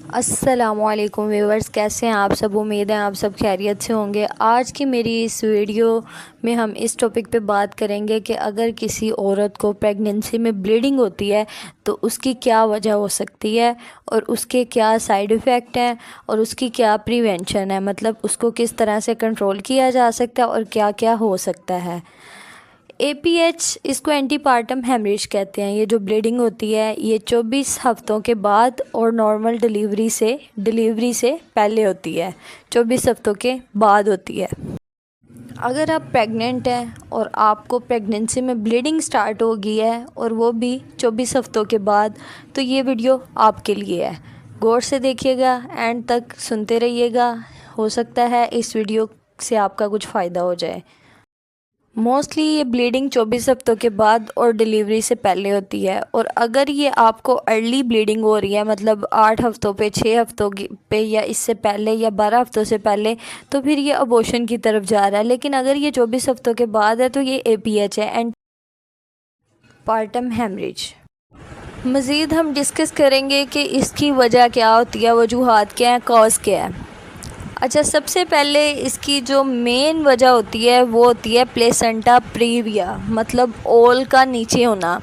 अस्सलामुअलैकुम व्यूवर्स, कैसे हैं आप सब। उम्मीद है आप सब खैरियत से होंगे। आज की मेरी इस वीडियो में हम इस टॉपिक पे बात करेंगे कि अगर किसी औरत को प्रेगनेंसी में ब्लीडिंग होती है तो उसकी क्या वजह हो सकती है और उसके क्या साइड इफ़ेक्ट हैं और उसकी क्या प्रिवेंशन है, मतलब उसको किस तरह से कंट्रोल किया जा सकता है और क्या क्या हो सकता है। APH इसको एंटीपार्टम हेमरेज कहते हैं। ये जो ब्लीडिंग होती है ये 24 हफ्तों के बाद और नॉर्मल डिलीवरी से पहले होती है, 24 हफ्तों के बाद होती है। अगर आप प्रेग्नेंट हैं और आपको प्रेगनेंसी में ब्लीडिंग स्टार्ट हो गई है और वो भी 24 हफ्तों के बाद, तो ये वीडियो आपके लिए है। गौर से देखिएगा, एंड तक सुनते रहिएगा। हो सकता है इस वीडियो से आपका कुछ फ़ायदा हो जाए। मोस्टली ये ब्लीडिंग 24 हफ्तों के बाद और डिलीवरी से पहले होती है। और अगर ये आपको अर्ली ब्लीडिंग हो रही है, मतलब 8 हफ्तों पे, 6 हफ्तों पे या इससे पहले या 12 हफ्तों से पहले, तो फिर ये अबॉर्शन की तरफ जा रहा है। लेकिन अगर ये 24 हफ्तों के बाद है तो ये APH है, एंटीपार्टम हेमरेज। मज़ीद हम डिस्कस करेंगे कि इसकी वजह क्या होती है, वजूहात क्या है, कॉज क्या है। अच्छा, सबसे पहले इसकी जो मेन वजह होती है वो होती है प्लेसेंटा प्रीविया, मतलब ओल का नीचे होना।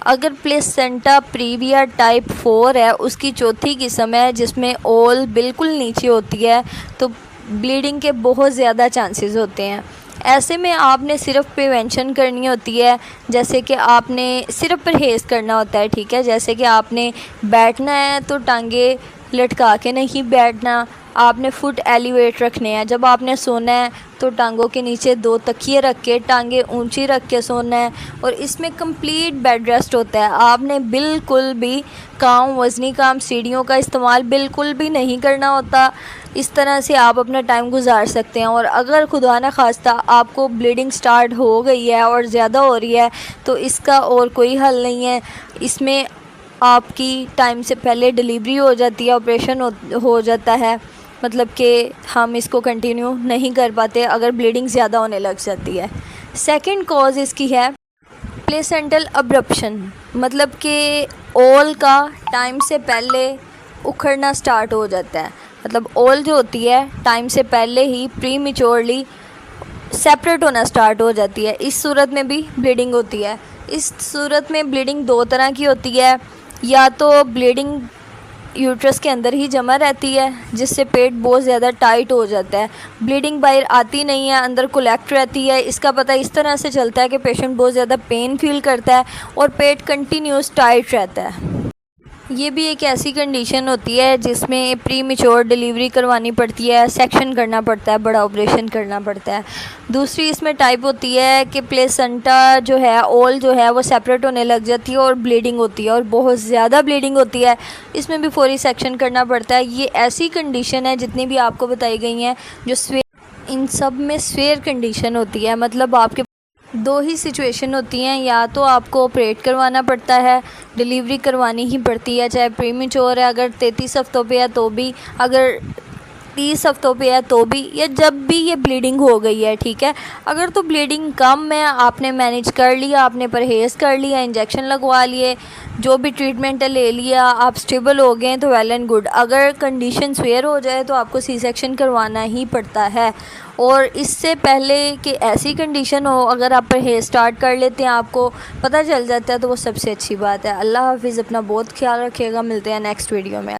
अगर प्लेसेंटा प्रीविया टाइप 4 है, उसकी चौथी किस्म है जिसमें ओल बिल्कुल नीचे होती है, तो ब्लीडिंग के बहुत ज़्यादा चांसेस होते हैं। ऐसे में आपने सिर्फ प्रिवेंशन करनी होती है, जैसे कि आपने सिर्फ परहेज़ करना होता है, ठीक है। जैसे कि आपने बैठना है तो टांगे लटका के नहीं बैठना, आपने फुट एलिवेट रखने हैं। जब आपने सोना है तो टांगों के नीचे 2 तकिए रख के टांगे ऊंची रख के सोना है। और इसमें कंप्लीट बेड रेस्ट होता है। आपने बिल्कुल भी वज़नी काम, सीढ़ियों का इस्तेमाल बिल्कुल भी नहीं करना होता। इस तरह से आप अपना टाइम गुजार सकते हैं। और अगर खुदा न खास्ता आपको ब्लीडिंग स्टार्ट हो गई है और ज़्यादा हो रही है तो इसका और कोई हल नहीं है। इसमें आपकी टाइम से पहले डिलीवरी हो जाती है, ऑपरेशन हो जाता है, मतलब कि हम इसको कंटिन्यू नहीं कर पाते अगर ब्लीडिंग ज़्यादा होने लग जाती है। सेकंड कॉज इसकी है प्लेसेंटल अब्रप्शन, मतलब कि ओल का टाइम से पहले उखड़ना स्टार्ट हो जाता है। मतलब ओल जो होती है टाइम से पहले ही प्रीमेच्योरली सेपरेट होना स्टार्ट हो जाती है। इस सूरत में भी ब्लीडिंग होती है। इस सूरत में ब्लीडिंग 2 तरह की होती है। या तो ब्लीडिंग यूट्रस के अंदर ही जमा रहती है जिससे पेट बहुत ज़्यादा टाइट हो जाता है, ब्लीडिंग बाहर आती नहीं है, अंदर कोलेक्ट रहती है। इसका पता इस तरह से चलता है कि पेशेंट बहुत ज़्यादा पेन फील करता है और पेट कंटिन्यूस टाइट रहता है। ये भी एक ऐसी कंडीशन होती है जिसमें प्री मेच्योर डिलीवरी करवानी पड़ती है, सेक्शन करना पड़ता है, बड़ा ऑपरेशन करना पड़ता है। दूसरी इसमें टाइप होती है कि प्लेसेंटा जो है, ओल जो है वो सेपरेट होने लग जाती है और ब्लीडिंग होती है और बहुत ज़्यादा ब्लीडिंग होती है। इसमें भी फौरी सेक्शन करना पड़ता है। ये ऐसी कंडीशन है जितनी भी आपको बताई गई हैं जो इन सब में स्वेयर कंडीशन होती है। मतलब आपके 2 ही सिचुएशन होती हैं, या तो आपको ऑपरेट करवाना पड़ता है, डिलीवरी करवानी ही पड़ती है, चाहे प्रीमेच्योर है, अगर 33 हफ्तों पे है तो भी, अगर 30 हफ्तों पे है तो भी, या जब भी ये ब्लीडिंग हो गई है, ठीक है। अगर तो ब्लीडिंग कम है, आपने मैनेज कर लिया, आपने परहेज़ कर लिया, इंजेक्शन लगवा लिए, जो भी ट्रीटमेंट है ले लिया, आप स्टेबल हो गए तो वेल एंड गुड। अगर कंडीशन स्वेयर हो जाए तो आपको सी सेक्शन करवाना ही पड़ता है। और इससे पहले कि ऐसी कंडीशन हो, अगर आप परहेज़ स्टार्ट कर लेते हैं, आपको पता चल जाता है, तो वो सबसे अच्छी बात है। अल्लाह हाफिज़, अपना बहुत ख्याल रखिएगा। मिलते हैं नेक्स्ट वीडियो में।